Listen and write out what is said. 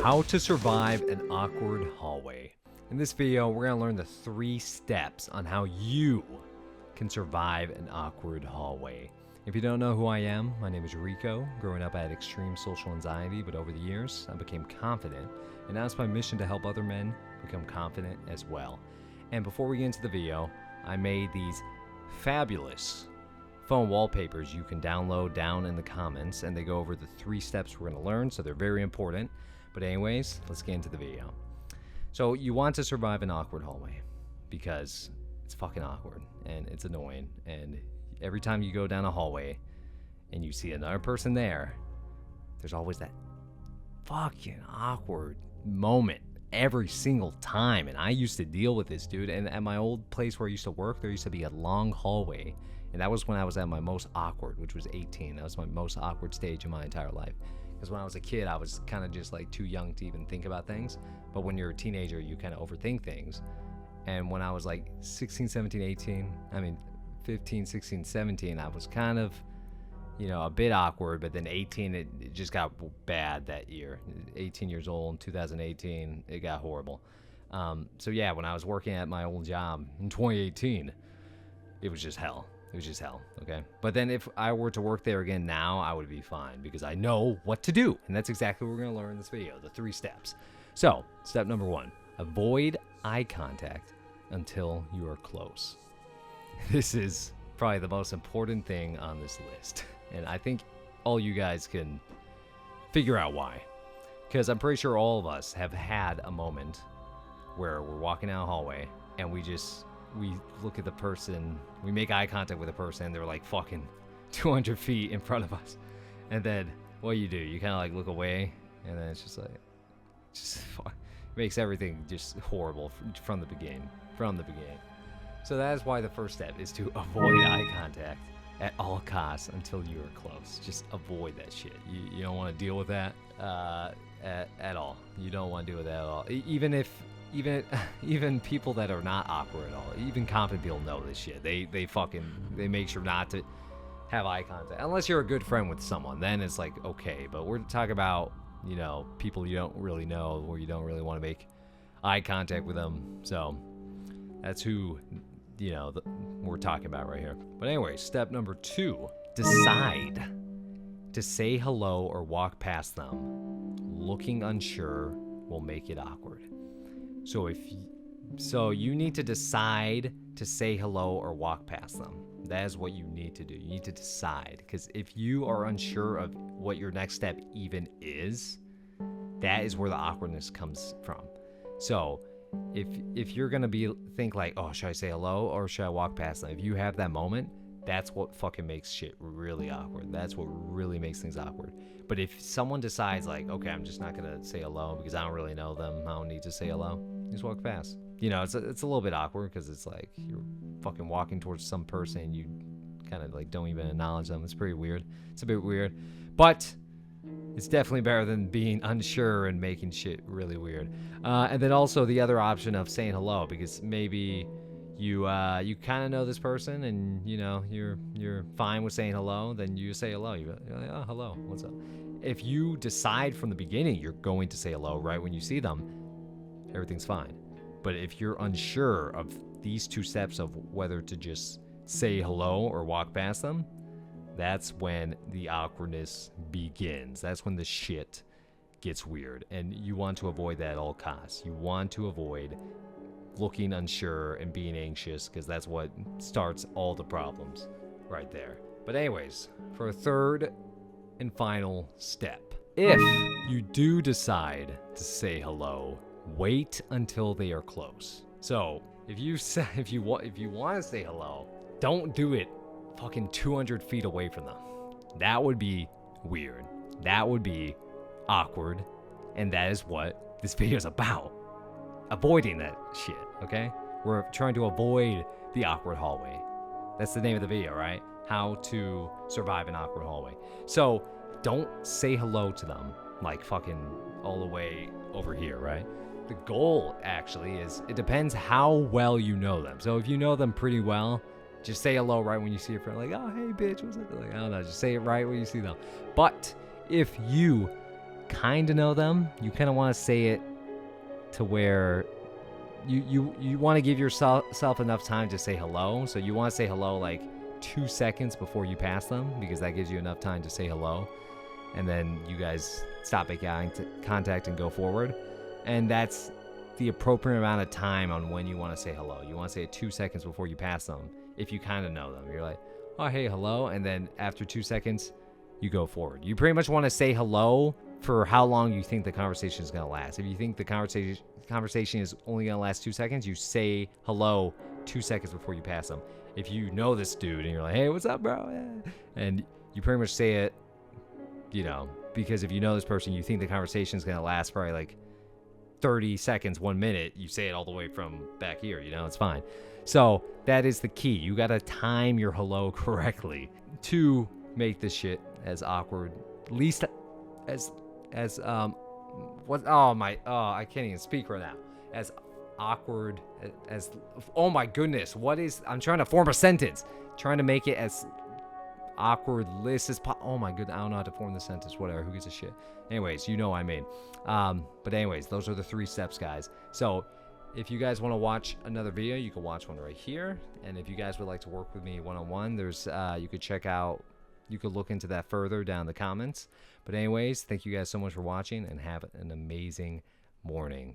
How to survive an awkward hallway. In this video, we're going to learn the 3 steps on how you can survive an awkward hallway. If you don't know who I am, my name is Rico. Growing up, I had extreme social anxiety, but over the years, I became confident. And now it's my mission to help other men become confident as well. And before we get into the video, I made these fabulous phone wallpapers you can download down in the comments, and they go over the 3 steps we're going to learn, so they're very important. But anyways, let's get into the video. So you want to survive an awkward hallway because it's fucking awkward and it's annoying, and every time you go down a hallway and you see another person there, there's always that fucking awkward moment every single time. And I used to deal with this, dude. And at my old place where I used to work, there used to be a long hallway, and that was when I was at my most awkward, which was 18. That was my most awkward stage in my entire life. Because when I was a kid, I was kind of just like too young to even think about things. But when you're a teenager, you kind of overthink things. And when I was like 16, 17, 18, 15, 16, 17, I was kind of, a bit awkward. But then 18, it just got bad that year. 18 years old, 2018, it got horrible. So yeah, when I was working at my old job in 2018, it was just hell. It was just hell, okay? But then if I were to work there again now, I would be fine because I know what to do. And that's exactly what we're going to learn in this video, the 3 steps. So, step number 1, avoid eye contact until you are close. This is probably the most important thing on this list. And I think all you guys can figure out why. Because I'm pretty sure all of us have had a moment where we're walking down a hallway and we look at the person, we make eye contact with the person, and they're like fucking 200 feet in front of us. And then what you do, you kind of like look away, and then it's just like, makes everything just horrible from the beginning. So that is why the first step is to avoid eye contact at all costs until you are close. Just avoid that shit. You don't want to deal with that at all. You don't want to deal with that at all. Even people that are not awkward at all, even confident people know this shit. They make sure not to have eye contact unless you're a good friend with someone. Then it's like okay, but we're talking about people you don't really know or you don't really want to make eye contact with them. So that's who we're talking about right here. But anyway, step number 2: decide to say hello or walk past them. Looking unsure will make it awkward. So you need to decide to say hello or walk past them. That is what you need to do. You need to decide, because if you are unsure of what your next step even is, that is where the awkwardness comes from. So if you're gonna think like, oh, should I say hello or should I walk past them? If you have that moment, that's what fucking makes shit really awkward. That's what really makes things awkward. But if someone decides like, okay, I'm just not gonna say hello because I don't really know them, I don't need to say hello, just walk past. It's a little bit awkward because it's like you're fucking walking towards some person and you kind of like don't even acknowledge them. It's pretty weird. It's a bit weird, but it's definitely better than being unsure and making shit really weird. And then also the other option of saying hello, because maybe you kind of know this person and you're fine with saying hello, then you say hello. You're like, oh, hello, what's up? If you decide from the beginning you're going to say hello right when you see them, everything's fine. But if you're unsure of these 2 steps of whether to just say hello or walk past them, that's when the awkwardness begins. That's when the shit gets weird, and you want to avoid that at all costs. You want to avoid looking unsure and being anxious, because that's what starts all the problems right there. But anyways, for a third and final step, if you do decide to say hello, wait until they are close. So if you want to say hello, don't do it fucking 200 feet away from them. That would be weird. That would be awkward, and that is what this video is about. Avoiding that shit, okay? We're trying to avoid the awkward hallway. That's the name of the video, right? How to survive an awkward hallway. So don't say hello to them like fucking all the way over here, right? The goal actually is, it depends how well you know them. So if you know them pretty well, just say hello right when you see your friend. Like, oh, hey, bitch, what's up? Like, I don't know, just say it right when you see them. But if you kind of know them, you kind of want to say it to where you want to give yourself enough time to say hello. So you want to say hello like 2 seconds before you pass them, because that gives you enough time to say hello. And then you guys stop making contact and go forward. And that's the appropriate amount of time on when you want to say hello. You want to say it 2 seconds before you pass them. If you kind of know them, you're like, oh, hey, hello. And then after 2 seconds, you go forward. You pretty much want to say hello for how long you think the conversation is going to last. If you think the conversation is only going to last 2 seconds, you say hello 2 seconds before you pass them. If you know this dude and you're like, hey, what's up, bro? And you pretty much say it, because if you know this person, you think the conversation is going to last probably like 30 seconds, 1 minute, you say it all the way from back here, it's fine. So that is the key. You got to time your hello correctly to make this shit as awkward, least as I can't even speak right now. As awkward as, oh my goodness, I'm trying to form a sentence, trying to make it as awkward list as oh my goodness, I don't know how to form the sentence, whatever, who gives a shit. Anyways, what I mean. But anyways, those are the 3 steps, guys. So if you guys want to watch another video, you can watch one right here. And if you guys would like to work with me one-on-one, there's you could look into that further down in the comments. But anyways, thank you guys so much for watching, and have an amazing morning.